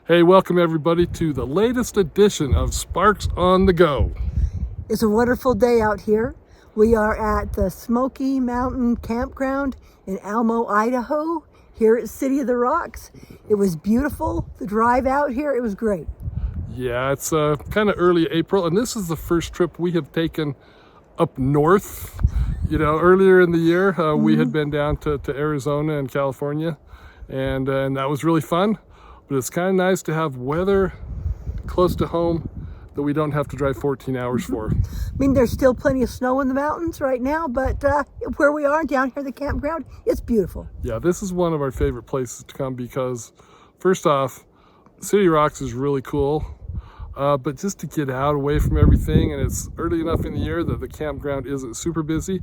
Hey, welcome everybody to the latest edition of Sparks on the Go. It's a wonderful day out here. We are at the Smoky Mountain Campground in Almo, Idaho, here at City of the Rocks. It was beautiful. The drive out here, it was great. Yeah, it's kind of early April, and this is the first trip we have taken up north. You know, earlier in the year, we had been down to Arizona and California, and that was really fun. But it's kind of nice to have weather close to home that we don't have to drive 14 hours for. I mean, there's still plenty of snow in the mountains right now, but where we are down here at the campground, it's beautiful. Yeah, this is one of our favorite places to come because, first off, City Rocks is really cool. But just to get out away from everything, and it's early enough in the year that the campground isn't super busy.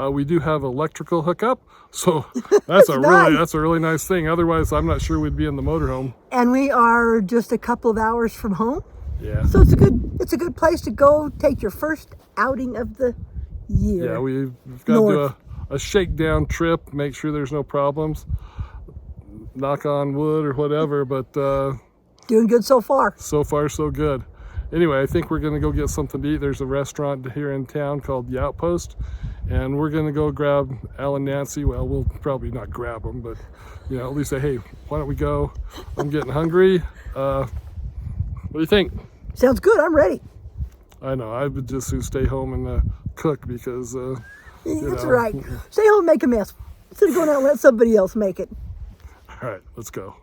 We do have electrical hookup, so that's a really nice thing. Otherwise, I'm not sure we'd be in the motorhome. And we are just a couple of hours from home. Yeah. So it's a good place to go take your first outing of the year. Yeah, we've got to do a shakedown trip, make sure there's no problems. Knock on wood or whatever, but doing good so far. So far, so good. Anyway, I think we're going to go get something to eat. There's a restaurant here in town called The Outpost, and we're going to go grab Al and Nancy. Well, we'll probably not grab them, but you know, at least say, hey, why don't we go? I'm getting hungry. What do you think? Sounds good. I'm ready. I know. I would just stay home and cook because That's right. Stay home and make a mess instead of going out and let somebody else make it. All right, let's go.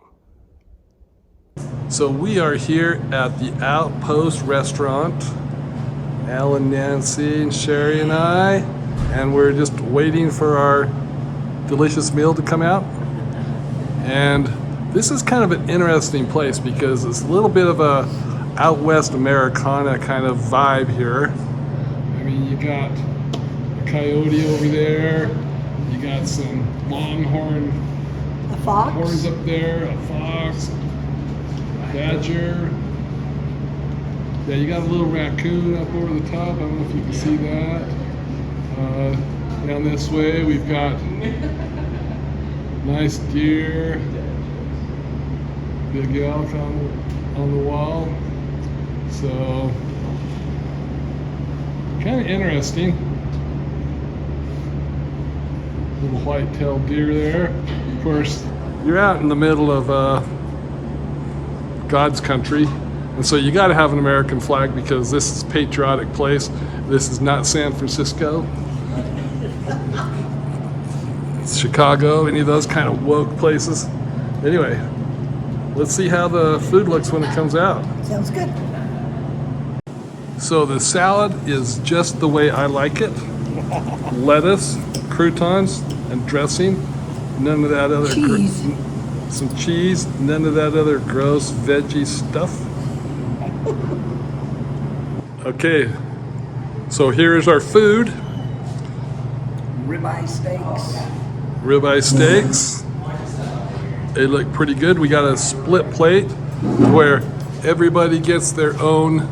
So we are here at the Outpost restaurant, Al and Nancy and Sherry and I, and we're just waiting for our delicious meal to come out. And this is kind of an interesting place because it's a little bit of a out west Americana kind of vibe here. I mean, you got a coyote over there, you got some longhorn Fox? horns up there, a fox, badger. Yeah, you got a little raccoon up over the top. I don't know if you can see that. Down this way, we've got nice deer, big elk on the wall. So, kind of interesting. Little white-tailed deer there. Of course, you're out in the middle of God's country, and so you got to have an American flag because this is a patriotic place. This is not San Francisco, Chicago, any of those kind of woke places. Anyway, let's see how the food looks when it comes out. Sounds good. So the salad is just the way I like it. Lettuce, croutons, and dressing. None of that other cheese. Some cheese, none of that other gross veggie stuff. Okay, so here's our food. Ribeye steaks. Ribeye steaks. They look pretty good. We got a split plate where everybody gets their own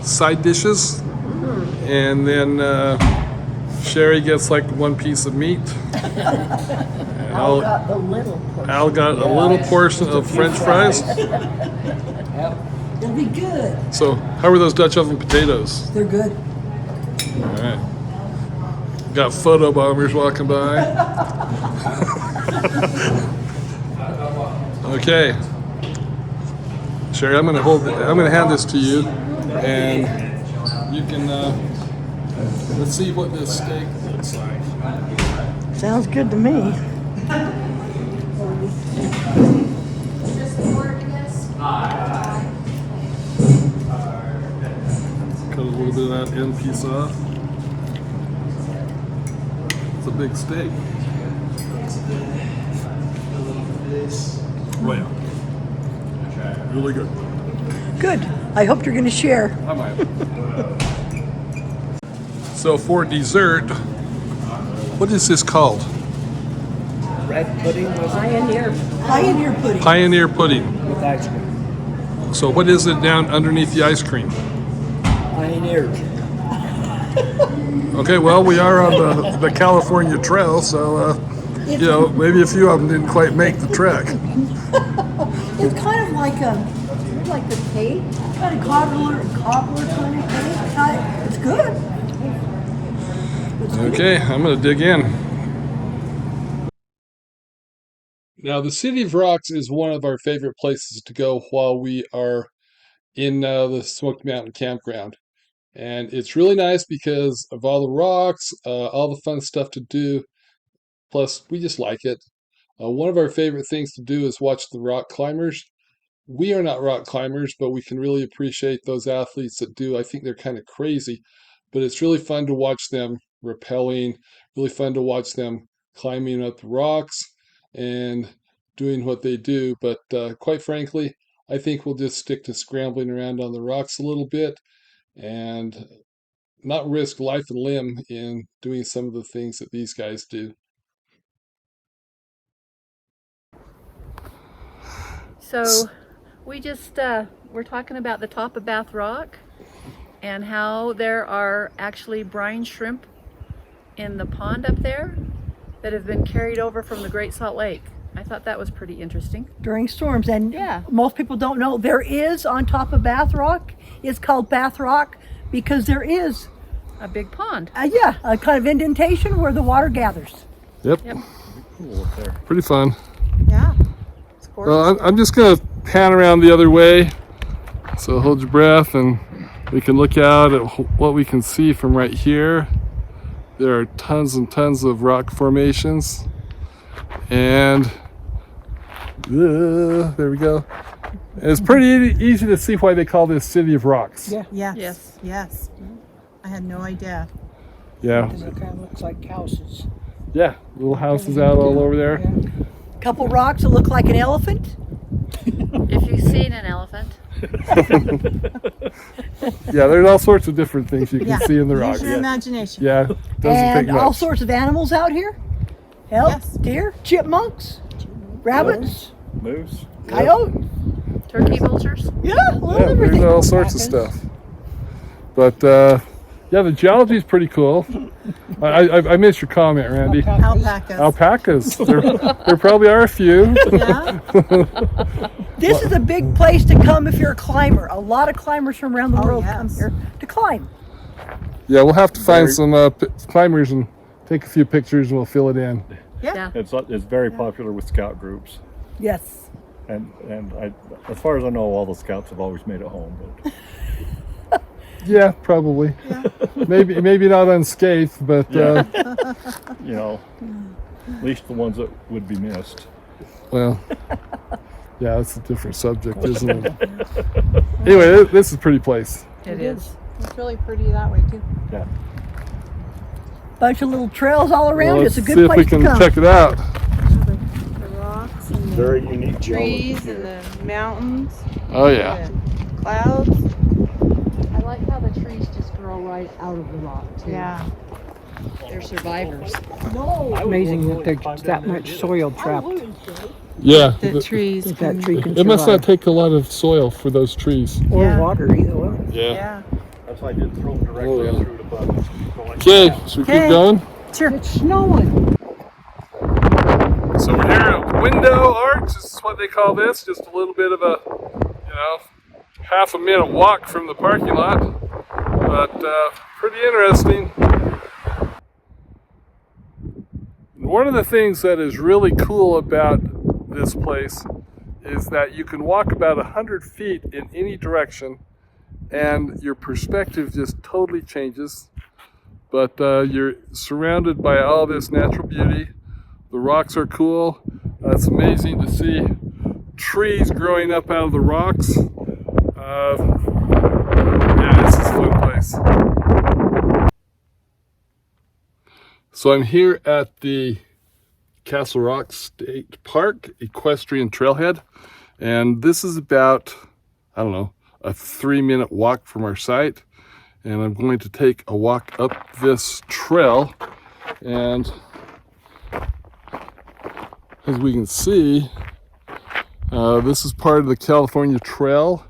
side dishes. And then Sherry gets like one piece of meat. Al got the little portion. Al got a little portion of French fries. Yep. It'll be good. So, how are those Dutch oven potatoes? They're good. All right. Got photo bombers walking by. Okay. Sherry, I'm gonna hand this to you, and you can let's see what this steak looks like. Sounds good to me. Cut a little bit of that end piece off. It's a big steak. Oh yeah. Really good. Good. I hope you're going to share. I might. So for dessert, what is this called? Red pudding was Pioneer pudding. Pioneer pudding. with ice cream. So what is it down underneath the ice cream? Pioneers. Okay, well, we are on the California Trail, so, you know, maybe a few of them didn't quite make the trek. It's kind of like the cake, kind of cobbler kind of cake. It's good. It's good. Okay, I'm gonna dig in. Now, the City of Rocks is one of our favorite places to go while we are in the Smoky Mountain Campground. And it's really nice because of all the rocks, all the fun stuff to do. Plus, we just like it. One of our favorite things to do is watch the rock climbers. We are not rock climbers, but we can really appreciate those athletes that do. I think they're kind of crazy, but it's really fun to watch them rappelling, really fun to watch them climbing up the rocks and doing what they do. But quite frankly, I think we'll just stick to scrambling around on the rocks a little bit and not risk life and limb in doing some of the things that these guys do. So we just we're talking about the top of Bath Rock and how there are actually brine shrimp in the pond up there that have been carried over from the Great Salt Lake. I thought that was pretty interesting. During storms, and Yeah. most people don't know there is on top of Bath Rock. It's called Bath Rock because there is, A big pond. a kind of indentation where the water gathers. Yep, Yep. Cool up there. pretty fun. Yeah. It's gorgeous. Well, I'm just going to pan around the other way. So hold your breath and we can look out at what we can see from right here. There are tons and tons of rock formations. And there we go. It's pretty easy to see why they call this City of Rocks. Yeah. Yes. Yes. I had no idea. Yeah. It kind of looks like houses. Yeah. Little houses out all over there. Couple rocks that look like an elephant. If you've seen an elephant. Yeah, there's all sorts of different things you can Yeah. see in the Use rocks. your imagination. Yeah, doesn't take And all much. sorts of animals out here. Elk, Yes. deer, chipmunks, rabbits, Moose. coyote. Turkey vultures. Yeah, a little Yeah, there's everything. all sorts of stuff. But yeah, the geology is pretty cool. I missed your comment, Randy. Alpacas. Alpacas. There probably are a few. Yeah. This is a big place to come if you're a climber. A lot of climbers from around the world come yes. here to climb. Yeah, we'll have to find some climbers and take a few pictures and we'll fill it in. Yeah. It's very popular with scout groups, Yes. and as far as I know, all the scouts have always made it home. But Yeah, probably. Maybe not unscathed, but you know, at least the ones that would be missed. well, yeah, that's a different subject, isn't it? Anyway, this is a pretty place. It is. It's really pretty that way too. Yeah, Bunch of little trails all around. Well, It's a let's good see if we place to can come. check it out. The rocks and the very unique geology trees and here. the mountains, Oh yeah. the clouds. I like how the trees just grow right out of the rock too. Yeah. They're survivors. Amazing that there's that much soil trapped. Yeah. The trees. That that can- tree can It must not survive. take a lot of soil for those trees. Or Yeah. water, either one. Yeah. Yeah. that's why I didn't throw them directly Oh, yeah. through the bucket. Okay, should we keep Okay. going? Sure. It's snowing. So we're here at Window Arch. This is what they call this. Just a little bit of a, half a minute walk from the parking lot. But pretty interesting. One of the things that is really cool about this place is that you can walk about 100 feet in any direction and your perspective just totally changes. But you're surrounded by all this natural beauty. The rocks are cool. It's amazing to see trees growing up out of the rocks. Yeah, this is a fun place. So I'm here at the Castle Rock State Park Equestrian Trailhead, and this is about, I don't know, a 3-minute walk from our site. And I'm going to take a walk up this trail, and as we can see, this is part of the California Trail,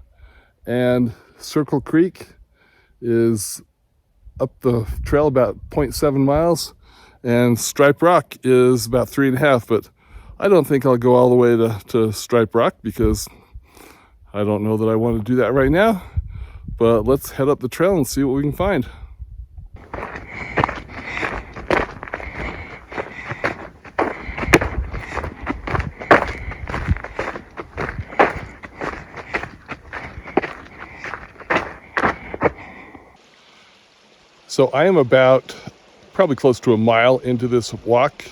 and Circle Creek is up the trail about 0.7 miles, and Stripe Rock is about 3.5, but I don't think I'll go all the way to Stripe Rock because I don't know that I want to do that right now, but let's head up the trail and see what we can find. So I am about probably close to a mile into this walk,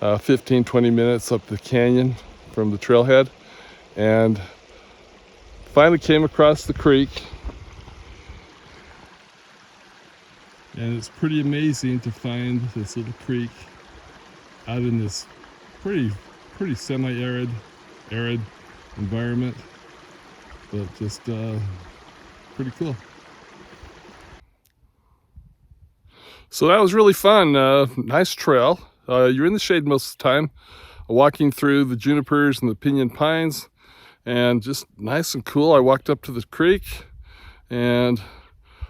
15-20 minutes up the canyon from the trailhead, and finally came across the creek. And it's pretty amazing to find this little creek out in this pretty semi-arid environment, but just pretty cool. So that was really fun. Nice trail. You're in the shade most of the time, walking through the junipers and the pinyon pines, and just nice and cool. I walked up to the creek and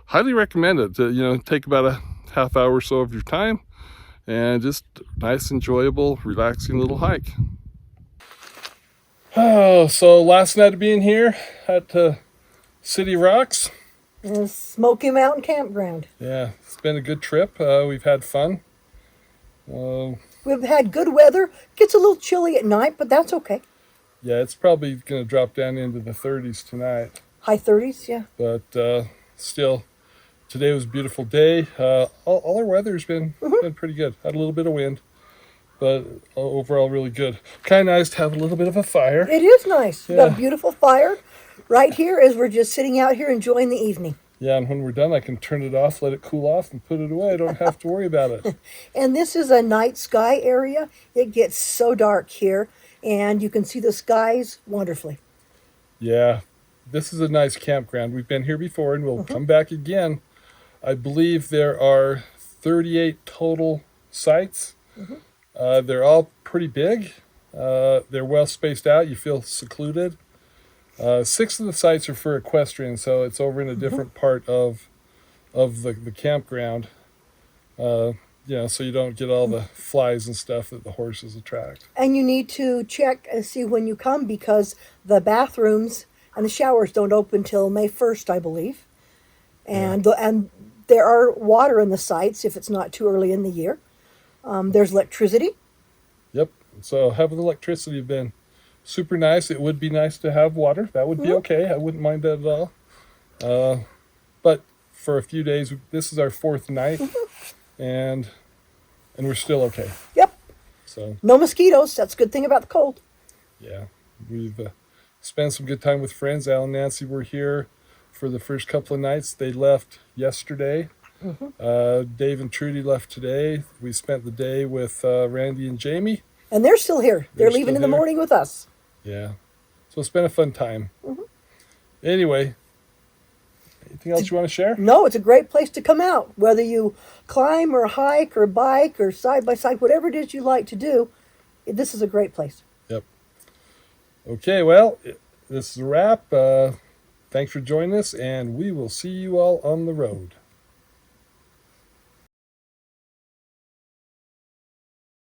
highly recommend it. Take about a half hour or so of your time, and just nice, enjoyable, relaxing little hike. Oh, so last night of being here at City Rocks. Smoky Mountain Campground. Yeah, it's been a good trip. We've had fun. We've had good weather. Gets a little chilly at night, but that's okay. Yeah, it's probably going to drop down into the 30s tonight. High 30s, yeah. But still, today was a beautiful day. All our weather's been pretty good. Had a little bit of wind, but overall really good. Kind of nice to have a little bit of a fire. It is nice. We've got Yeah. a beautiful fire right here as we're just sitting out here enjoying the evening. Yeah, and when we're done, I can turn it off, let it cool off, and put it away. I don't have to worry about it. And this is a night sky area. It gets so dark here, and you can see the skies wonderfully. Yeah, this is a nice campground. We've been here before, and we'll come back again. I believe there are 38 total sites. They're all pretty big. They're well spaced out. You feel secluded. 6 of the sites are for equestrian, so it's over in a different part of the campground. So you don't get all the flies and stuff that the horses attract. And you need to check and see when you come because the bathrooms and the showers don't open till May 1st, I believe. And and there are water in the sites if it's not too early in the year. There's electricity. Yep. So having the electricity have been super nice. It would be nice to have water. That would be okay. I wouldn't mind that at all. But for a few days, this is our 4th night, and we're still okay. Yep. So No mosquitoes. That's a good thing about the cold. yeah, we've spent some good time with friends. Al and Nancy were here for the first couple of nights. They left yesterday. Dave and Trudy left today. We spent the day with Randy and Jamie. And they're still here. They're leaving still in the here. morning with us. Yeah. So it's been a fun time. Anyway, anything else you want to share? No, it's a great place to come out. Whether you climb or hike or bike or side by side, whatever it is you like to do, this is a great place. Yep. Okay, well, this is a wrap. Thanks for joining us, and we will see you all on the road.